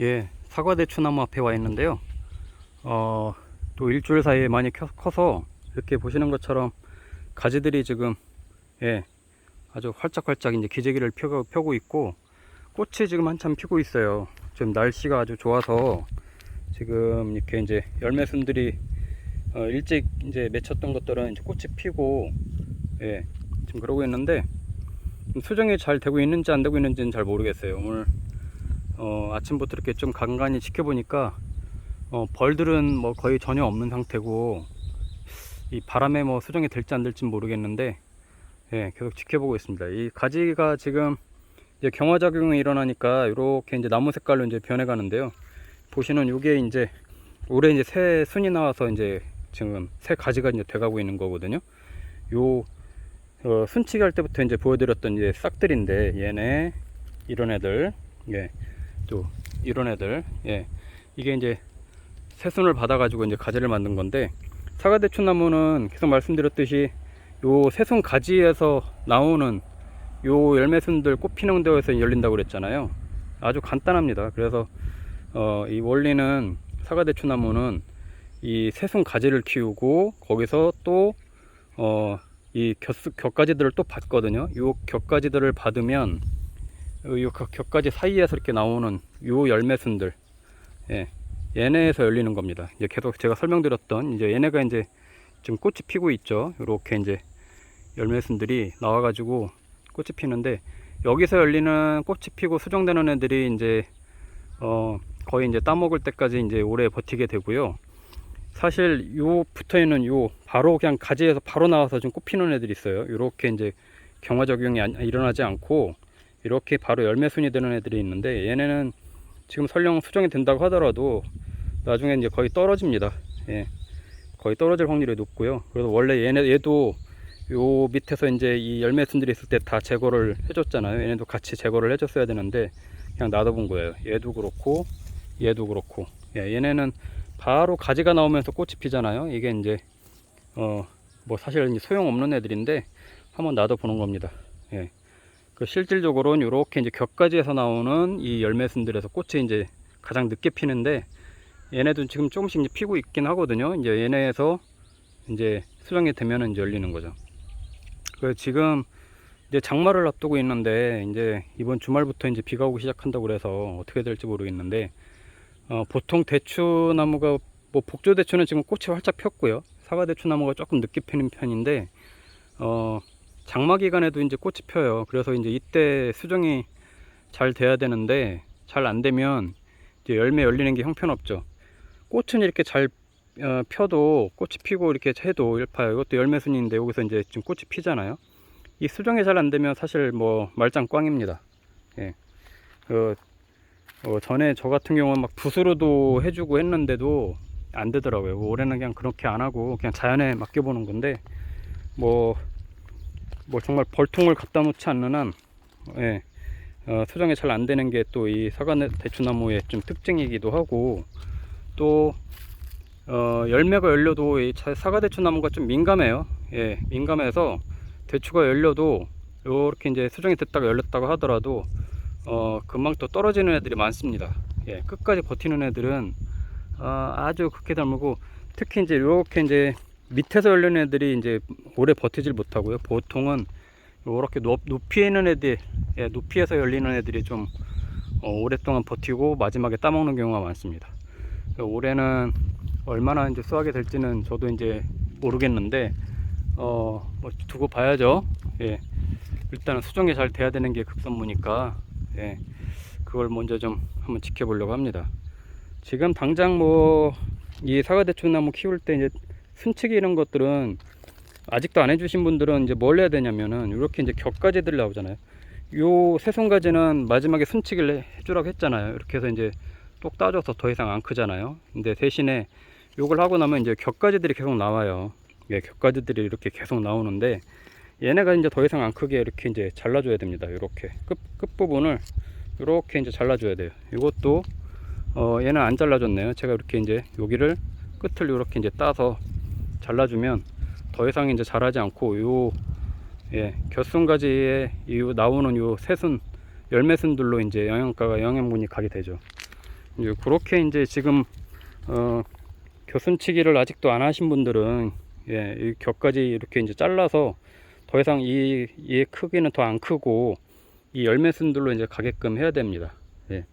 예, 사과대추나무 앞에 와 있는데요. 또 일주일 사이에 많이 커서 이렇게 보시는 것처럼 가지들이 지금 예, 아주 활짝활짝 이제 기저귀를 펴고 있고 꽃이 지금 한참 피고 있어요. 지금 날씨가 아주 좋아서 지금 이렇게 이제 열매순들이 일찍 이제 맺혔던 것들은 이제 꽃이 피고 예, 지금 그러고 있는데 수정이 잘 되고 있는지 안 되고 있는지는 잘 모르겠어요. 오늘 아침부터 이렇게 좀 간간히 지켜보니까 벌들은 뭐 거의 전혀 없는 상태고 이 바람에 뭐 수정이 될지 안 될지 모르겠는데 예, 계속 지켜보고 있습니다. 이 가지가 지금 이제 경화작용이 일어나니까 이렇게 이제 나무 색깔로 이제 변해 가는데요. 보시는 요게 이제 올해 이제 새 순이 나와서 이제 지금 새 가지가 이제 돼가고 있는 거거든요. 요 순치기 할 때부터 이제 보여드렸던 이제 싹들인데 얘네 이런 애들 예, 또 이런 애들 예, 이게 이제 새순을 받아가지고 이제 가지를 만든 건데 사과대추나무는 계속 말씀드렸듯이 요 새순 가지에서 나오는 요 열매순들 꽃 피는 데에서 열린다고 그랬잖아요. 아주 간단합니다. 그래서 이 원리는 사과대추나무는 이 새순 가지를 키우고 거기서 또 이 격가지들을 또 받거든요. 요 격가지들을 받으면 요 격가지 사이에서 이렇게 나오는 요 열매순들 예, 얘네에서 열리는 겁니다. 이제 계속 제가 설명드렸던 이제 얘네가 이제 지금 꽃이 피고 있죠. 요렇게 이제 열매순들이 나와가지고 꽃이 피는데 여기서 열리는 꽃이 피고 수정되는 애들이 이제 거의 이제 따먹을 때까지 이제 오래 버티게 되고요. 사실 요 붙어있는 요 바로 그냥 가지에서 바로 나와서 좀 꽃 피는 애들이 있어요. 요렇게 이제 경화작용이 일어나지 않고 이렇게 바로 열매순이 되는 애들이 있는데 얘네는 지금 설령 수정이 된다고 하더라도 나중에 이제 거의 떨어집니다. 예, 거의 떨어질 확률이 높고요. 그래서 원래 얘도 요 밑에서 이제 이 열매순들이 있을 때 다 제거를 해줬잖아요. 얘네도 같이 제거를 해줬어야 되는데 그냥 놔둬본 거예요. 얘도 그렇고 얘도 그렇고 예, 얘네는 바로 가지가 나오면서 꽃이 피잖아요. 이게 이제 뭐 사실 이제 소용없는 애들인데 한번 놔둬보는 겁니다. 예. 그 실질적으로는 이렇게 이제 격가지에서 나오는 이 열매순들에서 꽃이 이제 가장 늦게 피는데 얘네도 지금 조금씩 이제 피고 있긴 하거든요. 이제 얘네에서 이제 수정이 되면은 이제 열리는 거죠. 그래서 지금 이제 장마를 앞두고 있는데 이제 이번 주말부터 이제 비가 오기 시작한다고 그래서 어떻게 될지 모르겠는데 보통 대추나무가 뭐 복조대추는 지금 꽃이 활짝 폈고요. 사과대추나무가 조금 늦게 피는 편인데 장마 기간에도 이제 꽃이 펴요. 그래서 이제 이때 수정이 잘 돼야 되는데 잘 안 되면 이제 열매 열리는 게 형편없죠. 꽃은 이렇게 잘 펴도 꽃이 피고 이렇게 해도 일파요. 이것도 열매순인데 여기서 이제 지금 꽃이 피잖아요. 이 수정이 잘 안 되면 사실 뭐 말짱 꽝입니다. 예. 전에 저 같은 경우는 막 붓으로도 해주고 했는데도 안 되더라고요. 올해는 그냥 그렇게 안 하고 그냥 자연에 맡겨보는 건데 뭐 정말 벌통을 갖다 놓지 않는 한 예, 수정이 잘 안 되는 게 또 이 사과대추나무의 좀 특징이기도 하고 또 열매가 열려도 이 사과대추나무가 좀 민감해요. 예, 민감해서 대추가 열려도 이렇게 이제 수정이 됐다가 열렸다고 하더라도 금방 또 떨어지는 애들이 많습니다. 예, 끝까지 버티는 애들은 아주 극히 드물고 특히 이제 이렇게 이제 밑에서 열리는 애들이 이제 오래 버티질 못하고요. 보통은 이렇게 높이에 있는 애들, 예, 높이에서 열리는 애들이 좀 오랫동안 버티고 마지막에 따먹는 경우가 많습니다. 올해는 얼마나 이제 수확이 될지는 저도 이제 모르겠는데 뭐 두고 봐야죠. 예, 일단은 수정이 잘 돼야 되는 게 급선무니까 예, 그걸 먼저 좀 한번 지켜보려고 합니다. 지금 당장 뭐 이 사과대추나무 키울 때 이제 순치기 이런 것들은 아직도 안 해주신 분들은 이제 뭘 해야 되냐면은 이렇게 이제 격가지들 나오잖아요. 요 새순가지는 마지막에 순치기를 해주라고 했잖아요. 이렇게 해서 이제 똑 따줘서 더 이상 안 크잖아요. 근데 대신에 요걸 하고 나면 이제 격가지들이 계속 나와요. 예, 격가지들이 이렇게 계속 나오는데 얘네가 이제 더 이상 안 크게 이렇게 이제 잘라줘야 됩니다. 이렇게 끝부분을 이렇게 이제 잘라줘야 돼요. 이것도 얘는 안 잘라줬네요. 제가 이렇게 이제 여기를 끝을 이렇게 이제 따서 잘라주면 더 이상 이제 자라지 않고 요 예, 곁순가지에 이 나오는 요 새순 열매순들로 이제 영양분이 가게 되죠. 이제 그렇게 이제 지금 겨순치기를 아직도 안 하신 분들은 이 격까지 이렇게 이제 잘라서 더 이상 이 크기는 더 안 크고 이 열매순들로 이제 가게끔 해야 됩니다. 예.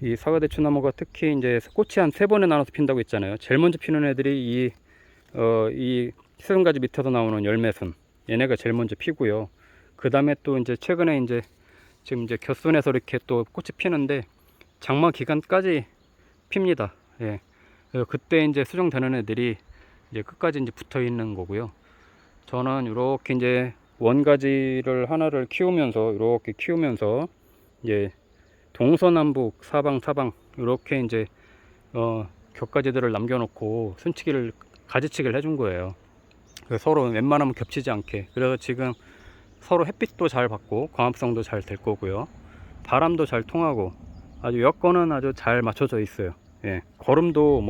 이 사과대추 나무가 특히 이제 꽃이 한 3번에 나눠서 핀다고 했잖아요. 제일 먼저 피는 애들이 이 새순가지 밑에서 나오는 열매순, 얘네가 제일 먼저 피고요. 그 다음에 또 이제 최근에 이제 지금 이제 겨순에서 이렇게 또 꽃이 피는데 장마 기간까지 핍니다. 예. 그때 이제 수정되는 애들이 이제 끝까지 이제 붙어 있는 거고요. 저는 이렇게 이제 원가지를 하나를 키우면서 이렇게 키우면서 이제 동서남북 사방 이렇게 이제 격가지들을 남겨놓고 순치기를 가지치기를 해준 거예요. 서로 웬만하면 겹치지 않게. 그래서 지금 서로 햇빛도 잘 받고 광합성도 잘 될 거고요. 바람도 잘 통하고 아주 여건은 아주 잘 맞춰져 있어요. 예. 거름도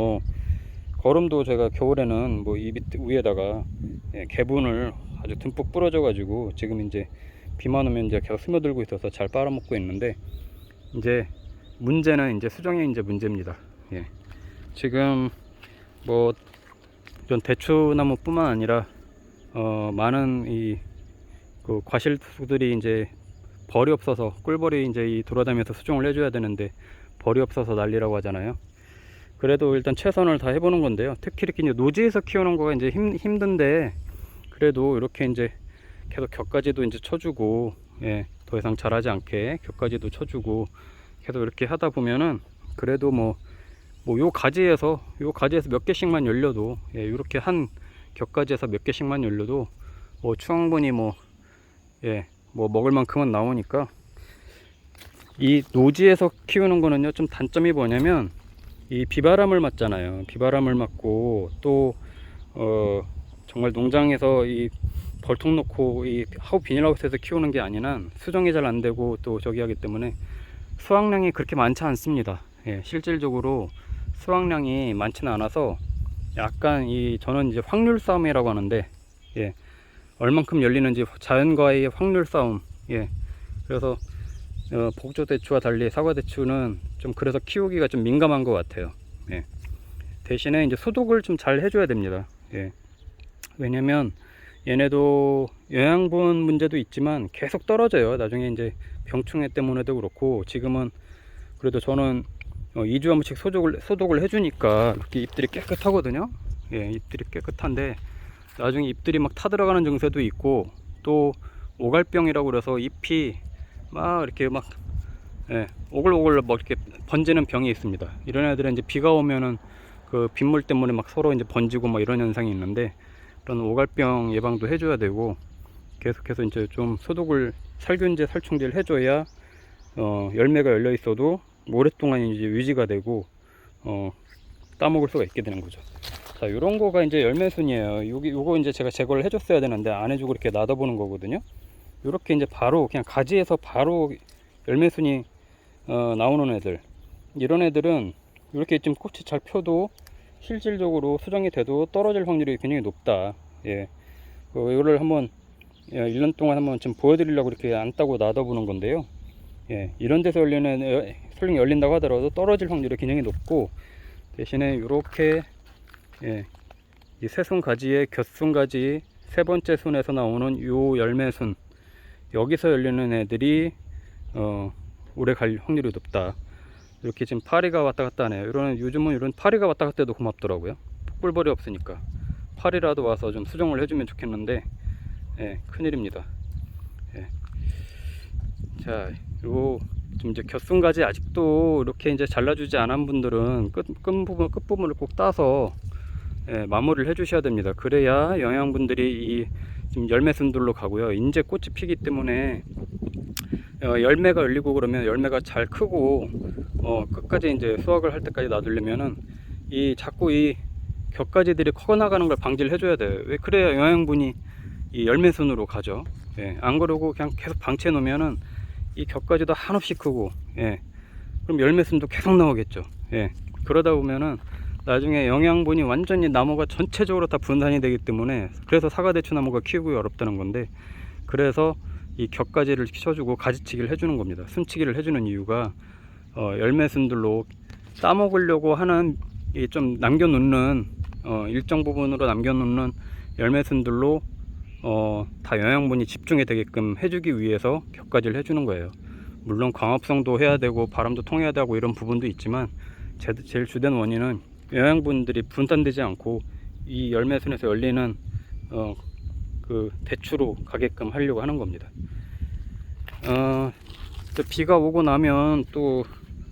제가 겨울에는 이 밑 위에다가 개분을 아주 듬뿍 뿌려줘 가지고 지금 이제 비만 오면 이제 계속 스며들고 있어서 잘 빨아먹고 있는데, 이제 문제는 이제 수정의 이제 문제입니다. 예. 지금 이런 대추나무뿐만 아니라 많은 그 과실수들이 이제 벌이 없어서 꿀벌이 이제 돌아다니면서 수정을 해줘야 되는데 벌이 없어서 난리라고 하잖아요. 그래도 일단 최선을 다 해보는 건데요. 특히 이렇게 이제 노지에서 키우는 거가 이제 힘든데 그래도 이렇게 이제 계속 격가지도 이제 쳐주고, 더 이상 자라지 않게 격가지도 쳐주고 계속 이렇게 하다 보면은 그래도 요 가지에서 몇 개씩만 열려도, 이렇게 한 격가지에서 몇 개씩만 열려도 충분히 먹을 만큼은 나오니까. 이 노지에서 키우는 거는요 좀 단점이 뭐냐면 이 비바람을 맞잖아요. 비바람을 맞고 또 정말 농장에서 이 벌통 놓고 이 비닐하우스에서 키우는 게 아니라 수정이 잘 안 되고 또 저기 하기 때문에 수확량이 그렇게 많지 않습니다. 실질적으로 수확량이 많지는 않아서 약간 저는 이제 확률 싸움이라고 하는데, 얼만큼 열리는지 자연과의 확률 싸움. 그래서 복조대추와 달리 사과대추는 좀 그래서 키우기가 좀 민감한 것 같아요. 대신에 이제 소독을 좀 잘 해줘야 됩니다. 왜냐면 얘네도 영양분 문제도 있지만 계속 떨어져요. 나중에 이제 병충해 때문에도 그렇고, 지금은 그래도 저는 2주에 한 번씩 소독을 해주니까 이렇게 잎들이 깨끗하거든요. 잎들이 깨끗한데 나중에 잎들이 막 타들어가는 증세도 있고, 또 오갈병이라고 그래서 잎이 막 이렇게 오글오글 이렇게 번지는 병이 있습니다. 이런 애들은 이제 비가 오면은 그 빗물 때문에 막 서로 이제 번지고 이런 현상이 있는데, 그런 오갈병 예방도 해줘야 되고, 계속해서 이제 좀 소독을 살균제 살충제를 해줘야 열매가 열려 있어도 오랫동안 이제 유지가 되고 따먹을 수가 있게 되는 거죠. 자, 요런 거가 이제 열매순이에요. 요거 이제 제가 제거를 해줬어야 되는데 안 해주고 이렇게 놔둬보는 거거든요. 요렇게 이제 바로 그냥 가지에서 바로 열매순이 나오는 애들, 이런 애들은 이렇게 좀 꽃이 잘 펴도 실질적으로 수정이 돼도 떨어질 확률이 굉장히 높다. 이거를 한번 1년 동안 한번 좀 보여드리려고 이렇게 안 따고 놔둬보는 건데요. 이런 데서 설령 열린다고 하더라도 떨어질 확률이 굉장히 높고, 대신에 이렇게 이 새순 가지에 곁순 가지 3번째 순에서 나오는 요 열매순, 여기서 열리는 애들이 오래 갈 확률이 높다. 이렇게 지금 파리가 왔다 갔다 하네요. 요즘은 이런 파리가 왔다 갔다 해도 고맙더라고요. 풋불벌이 없으니까 파리라도 와서 좀 수정을 해주면 좋겠는데 큰일입니다. 자, 좀 이제 곁순가지 아직도 이렇게 이제 잘라주지 않은 분들은 끝부분을 꼭 따서 마무리를 해주셔야 됩니다. 그래야 영양분들이 지금 열매순들로 가고요. 이제 꽃이 피기 때문에 열매가 열리고 그러면 열매가 잘 크고 끝까지 이제 수확을 할 때까지 놔두려면은 자꾸 이 격가지들이 커나가는 걸 방지를 해줘야 돼요. 왜? 그래야 영양분이 이 열매순으로 가죠. 안 그러고 그냥 계속 방치해 놓으면은 이 격가지도 한없이 크고, 그럼 열매순도 계속 나오겠죠. 그러다 보면은 나중에 영양분이 완전히 나무가 전체적으로 다 분산이 되기 때문에, 그래서 사과대추 나무가 키우기 어렵다는 건데, 그래서 이 격가지를 쳐주고 가지치기를 해주는 겁니다. 순치기를 해주는 이유가 열매순들로 따먹으려고 하는 이 좀 남겨놓는 일정 부분으로 남겨놓는 열매순들로 다 영양분이 집중이 되게끔 해주기 위해서 격가지를 해주는 거예요. 물론 광합성도 해야 되고 바람도 통해야 되고 이런 부분도 있지만 제일 주된 원인은 영양분들이 분산되지 않고 이 열매순에서 열리는 그 대추로 가게끔 하려고 하는 겁니다. 또 비가 오고 나면 또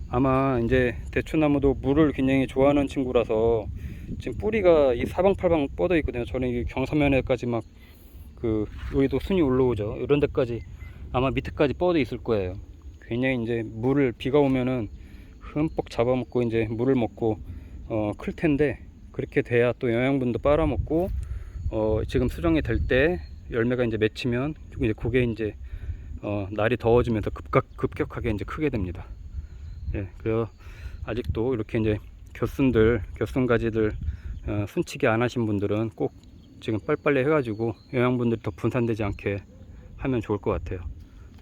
아마 이제 대추나무도 물을 굉장히 좋아하는 친구라서 지금 뿌리가 이 사방팔방 뻗어 있거든요. 저는 이 경사면에까지 막 그 여기도 순이 올라오죠. 이런 데까지 아마 밑에까지 뻗어 있을 거예요. 굉장히 이제 물을 비가 오면은 흠뻑 잡아먹고 이제 물을 먹고 클 텐데, 그렇게 돼야 또 영양분도 빨아먹고 지금 수정이 될 때 열매가 이제 맺히면 이제 그게 이제 날이 더워지면서 급격하게 이제 크게 됩니다. 예, 그래서 아직도 이렇게 이제 겨순 가지들 순치기 안 하신 분들은 꼭 지금 빨리빨리 해가지고 영양분들이 더 분산되지 않게 하면 좋을 것 같아요.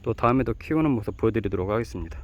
또 다음에도 키우는 모습 보여드리도록 하겠습니다.